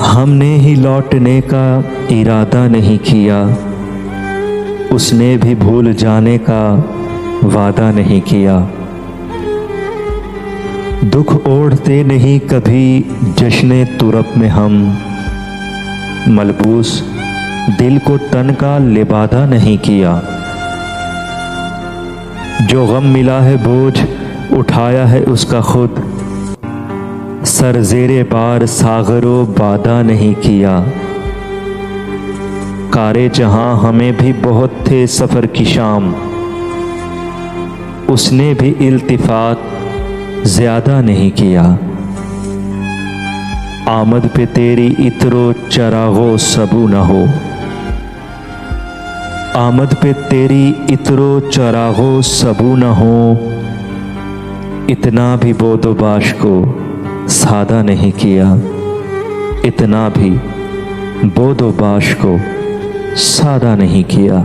हमने ही लौटने का इरादा नहीं किया, उसने भी भूल जाने का वादा नहीं किया। दुख ओढ़ते नहीं कभी जश्ने तुरब में हम, मलबूस दिल को तन का लिबादा नहीं किया। जो गम मिला है बोझ उठाया है उसका खुद, सर ज़ेरे बार सागरो बादा नहीं किया। कारे जहां हमें भी बहुत थे सफ़र की शाम, उसने भी इल्तिफ़ात ज़्यादा नहीं किया। आमद पे तेरी इतरो चरागो सबू न हो, आमद पे तेरी इतरो चरागो सबू न हो। इतना भी बोदोबाश को सादा नहीं किया, इतना भी बोदोबाश को सादा नहीं किया।